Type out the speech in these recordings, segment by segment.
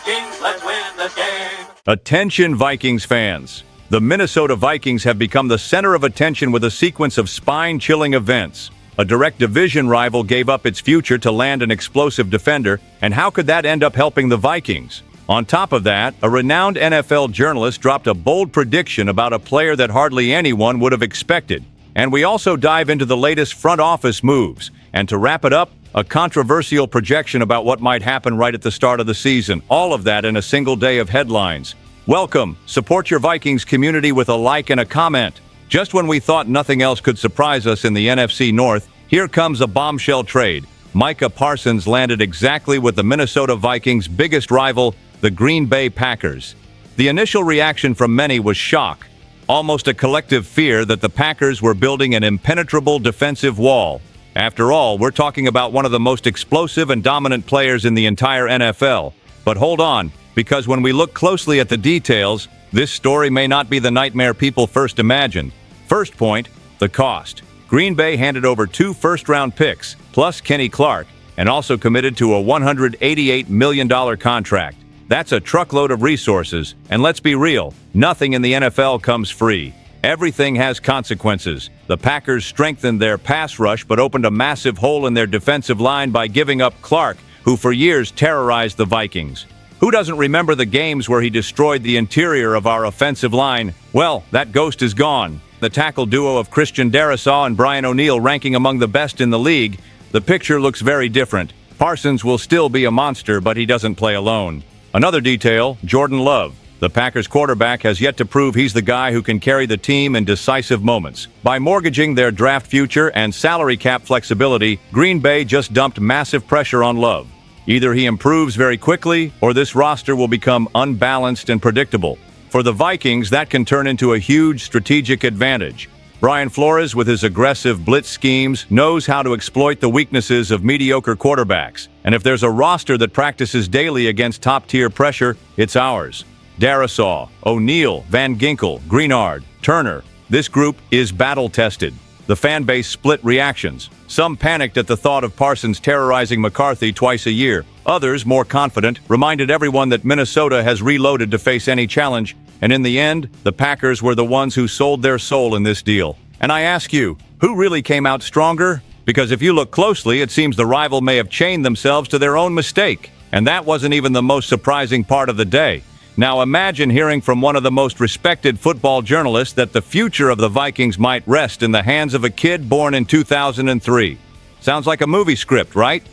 Vikings, let's win the game. Attention Vikings fans. The Minnesota Vikings have become the center of attention with a sequence of spine-chilling events. A direct division rival gave up its future to land an explosive defender, and how could that end up helping the Vikings? On top of that, a renowned NFL journalist dropped a bold prediction about a player that hardly anyone would have expected. And we also dive into the latest front office moves. And to wrap it up, a controversial projection about what might happen right at the start of the season. All of that in a single day of headlines. Welcome. Support your Vikings community with a like and a comment. Just when we thought nothing else could surprise us in the NFC North, here comes a bombshell trade. Micah Parsons landed exactly with the Minnesota Vikings' biggest rival, the Green Bay Packers. The initial reaction from many was shock, almost a collective fear that the Packers were building an impenetrable defensive wall. After all, we're talking about one of the most explosive and dominant players in the entire NFL. But hold on, because when we look closely at the details, this story may not be the nightmare people first imagined. First point, the cost. Green Bay handed over 2 first-round picks, plus Kenny Clark, and also committed to a $188 million contract. That's a truckload of resources, and let's be real, nothing in the NFL comes free. Everything has consequences. The Packers strengthened their pass rush but opened a massive hole in their defensive line by giving up Clark, who for years terrorized the Vikings. Who doesn't remember the games where he destroyed the interior of our offensive line? Well, that ghost is gone. The tackle duo of Christian Darrisaw and Brian O'Neill ranking among the best in the league, the picture looks very different. Parsons will still be a monster, but he doesn't play alone. Another detail, Jordan Love. The Packers quarterback has yet to prove he's the guy who can carry the team in decisive moments. By mortgaging their draft future and salary cap flexibility, Green Bay just dumped massive pressure on Love. Either he improves very quickly, or this roster will become unbalanced and predictable. For the Vikings, that can turn into a huge strategic advantage. Brian Flores, with his aggressive blitz schemes, knows how to exploit the weaknesses of mediocre quarterbacks. And if there's a roster that practices daily against top-tier pressure, it's ours. Darrisaw, O'Neill, Van Ginkel, Greenard, Turner. This group is battle-tested. The fan base split reactions. Some panicked at the thought of Parsons terrorizing McCarthy twice a year. Others, more confident, reminded everyone that Minnesota has reloaded to face any challenge. And in the end, the Packers were the ones who sold their soul in this deal. And I ask you, who really came out stronger? Because if you look closely, it seems the rival may have chained themselves to their own mistake. And that wasn't even the most surprising part of the day. Now imagine hearing from one of the most respected football journalists that the future of the Vikings might rest in the hands of a kid born in 2003. Sounds like a movie script, right?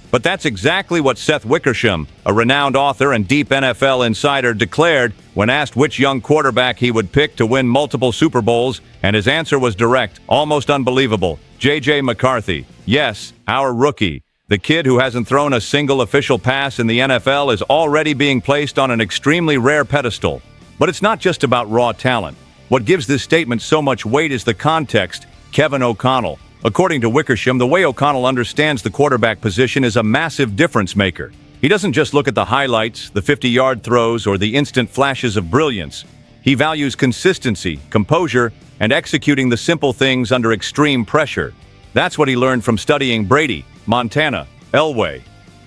But that's exactly what Seth Wickersham, a renowned author and deep NFL insider, declared when asked which young quarterback he would pick to win multiple Super Bowls, and his answer was direct, almost unbelievable. J.J. McCarthy. Yes, our rookie. The kid who hasn't thrown a single official pass in the NFL is already being placed on an extremely rare pedestal. But it's not just about raw talent. What gives this statement so much weight is the context. Kevin O'Connell. According to Wickersham, the way O'Connell understands the quarterback position is a massive difference maker. He doesn't just look at the highlights, the 50-yard throws, or the instant flashes of brilliance. He values consistency, composure, and executing the simple things under extreme pressure. That's what he learned from studying Brady, Montana, Elway.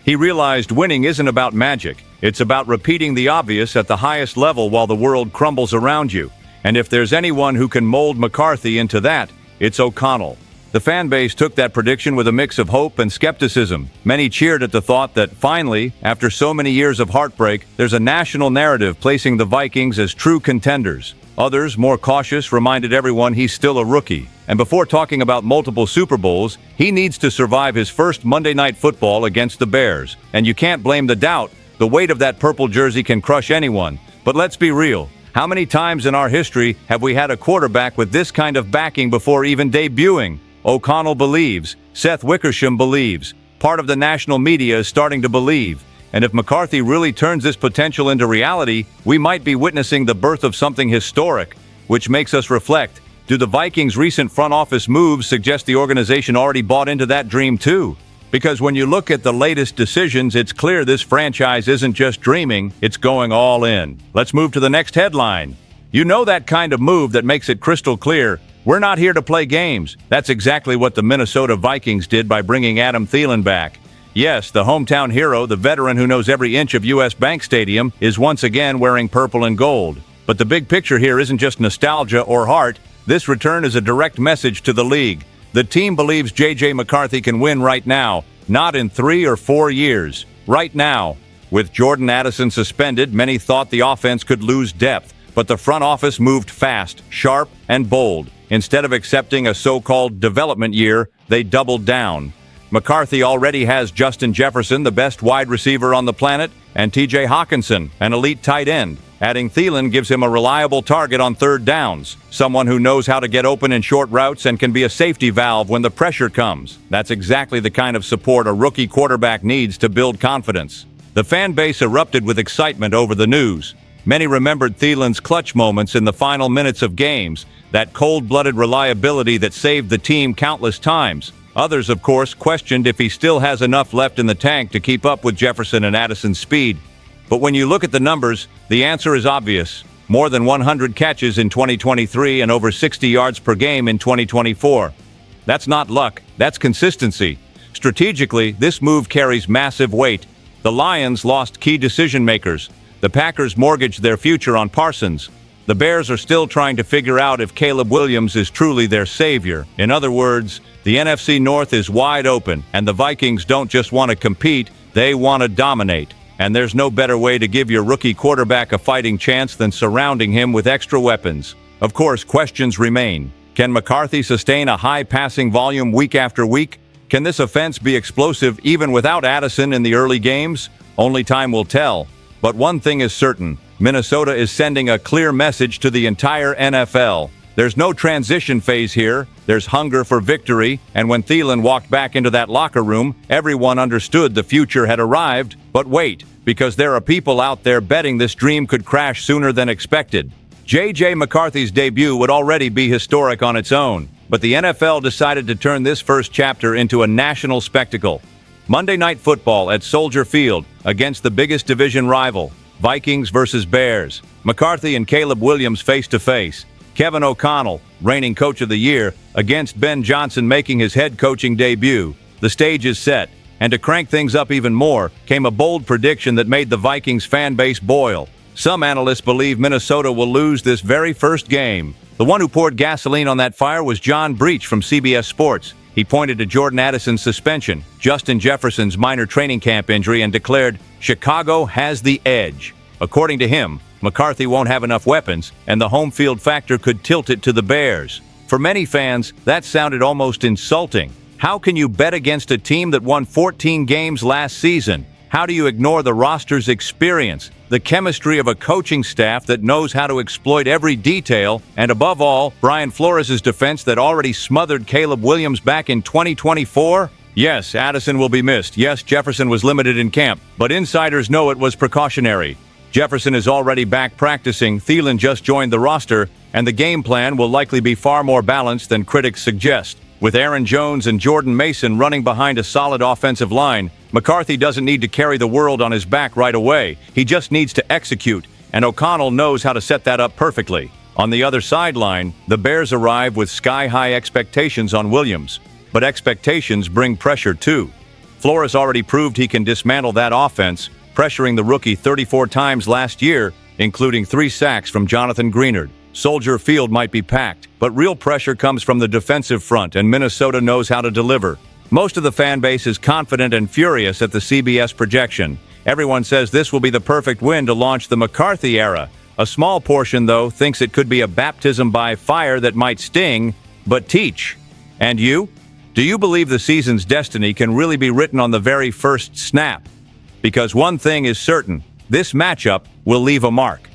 He realized winning isn't about magic. It's about repeating the obvious at the highest level while the world crumbles around you. And if there's anyone who can mold McCarthy into that, it's O'Connell. The fan base took that prediction with a mix of hope and skepticism. Many cheered at the thought that finally, after so many years of heartbreak, there's a national narrative placing the Vikings as true contenders. Others, more cautious, reminded everyone he's still a rookie. And before talking about multiple Super Bowls, he needs to survive his first Monday Night Football against the Bears. And you can't blame the doubt. The weight of that purple jersey can crush anyone. But let's be real. How many times in our history have we had a quarterback with this kind of backing before even debuting? O'Connell believes. Seth Wickersham believes. Part of the national media is starting to believe. And if McCarthy really turns this potential into reality, we might be witnessing the birth of something historic, which makes us reflect. Do the Vikings' recent front office moves suggest the organization already bought into that dream too? Because when you look at the latest decisions, it's clear this franchise isn't just dreaming, it's going all in. Let's move to the next headline. You know that kind of move that makes it crystal clear. We're not here to play games. That's exactly what the Minnesota Vikings did by bringing Adam Thielen back. Yes, the hometown hero, the veteran who knows every inch of U.S. Bank Stadium, is once again wearing purple and gold. But the big picture here isn't just nostalgia or heart. This return is a direct message to the league. The team believes J.J. McCarthy can win right now, not in 3 or 4 years. Right now. With Jordan Addison suspended, many thought the offense could lose depth, but the front office moved fast, sharp, and bold. Instead of accepting a so-called development year, they doubled down. McCarthy already has Justin Jefferson, the best wide receiver on the planet, and T.J. Hawkinson, an elite tight end. Adding Thielen gives him a reliable target on third downs, someone who knows how to get open in short routes and can be a safety valve when the pressure comes. That's exactly the kind of support a rookie quarterback needs to build confidence. The fan base erupted with excitement over the news. Many remembered Thielen's clutch moments in the final minutes of games, that cold-blooded reliability that saved the team countless times. Others, of course, questioned if he still has enough left in the tank to keep up with Jefferson and Addison's speed. But when you look at the numbers, the answer is obvious. More than 100 catches in 2023 and over 60 yards per game in 2024. That's not luck, that's consistency. Strategically, this move carries massive weight. The Lions lost key decision makers. The Packers mortgaged their future on Parsons. The Bears are still trying to figure out if Caleb Williams is truly their savior. In other words, the NFC North is wide open, and the Vikings don't just want to compete, they want to dominate. And there's no better way to give your rookie quarterback a fighting chance than surrounding him with extra weapons. Of course, questions remain. Can McCarthy sustain a high passing volume week after week? Can this offense be explosive even without Addison in the early games? Only time will tell. But one thing is certain, Minnesota is sending a clear message to the entire NFL. There's no transition phase here, there's hunger for victory, and when Thielen walked back into that locker room, everyone understood the future had arrived. But wait, because there are people out there betting this dream could crash sooner than expected. J.J. McCarthy's debut would already be historic on its own, but the NFL decided to turn this first chapter into a national spectacle. Monday Night Football at Soldier Field against the biggest division rival, Vikings versus Bears. McCarthy and Caleb Williams face-to-face. Kevin O'Connell, reigning Coach of the Year, against Ben Johnson making his head coaching debut. The stage is set, and to crank things up even more, came a bold prediction that made the Vikings fan base boil. Some analysts believe Minnesota will lose this very first game. The one who poured gasoline on that fire was John Breach from CBS Sports. He pointed to Jordan Addison's suspension, Justin Jefferson's minor training camp injury, and declared, "Chicago has the edge." According to him, McCarthy won't have enough weapons, and the home field factor could tilt it to the Bears. For many fans, that sounded almost insulting. How can you bet against a team that won 14 games last season? How do you ignore the roster's experience, the chemistry of a coaching staff that knows how to exploit every detail, and above all, Brian Flores' defense that already smothered Caleb Williams back in 2024? Yes, Addison will be missed. Yes, Jefferson was limited in camp, but insiders know it was precautionary. Jefferson is already back practicing, Thielen just joined the roster, and the game plan will likely be far more balanced than critics suggest. With Aaron Jones and Jordan Mason running behind a solid offensive line, McCarthy doesn't need to carry the world on his back right away. He just needs to execute, and O'Connell knows how to set that up perfectly. On the other sideline, the Bears arrive with sky-high expectations on Williams. But expectations bring pressure too. Flores already proved he can dismantle that offense, pressuring the rookie 34 times last year, including 3 sacks from Jonathan Greenard. Soldier Field might be packed, but real pressure comes from the defensive front, and Minnesota knows how to deliver. Most of the fan base is confident and furious at the CBS projection. Everyone says this will be the perfect win to launch the McCarthy era. A small portion, though, thinks it could be a baptism by fire that might sting, but teach. And you? Do you believe the season's destiny can really be written on the very first snap? Because one thing is certain, this matchup will leave a mark.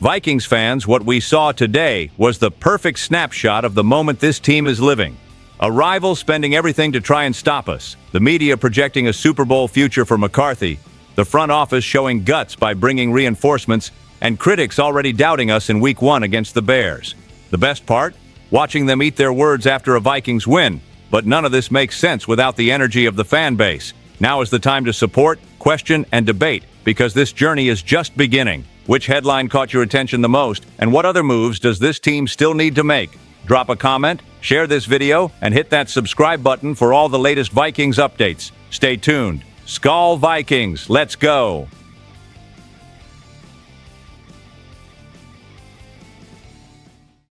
Vikings fans, what we saw today was the perfect snapshot of the moment this team is living. A rival spending everything to try and stop us, the media projecting a Super Bowl future for McCarthy, the front office showing guts by bringing reinforcements, and critics already doubting us in Week 1 against the Bears. The best part? Watching them eat their words after a Vikings win. But none of this makes sense without the energy of the fan base. Now is the time to support, question, and debate, because this journey is just beginning. Which headline caught your attention the most, and what other moves does this team still need to make? Drop a comment, share this video, and hit that subscribe button for all the latest Vikings updates. Stay tuned. SKOL Vikings, let's go!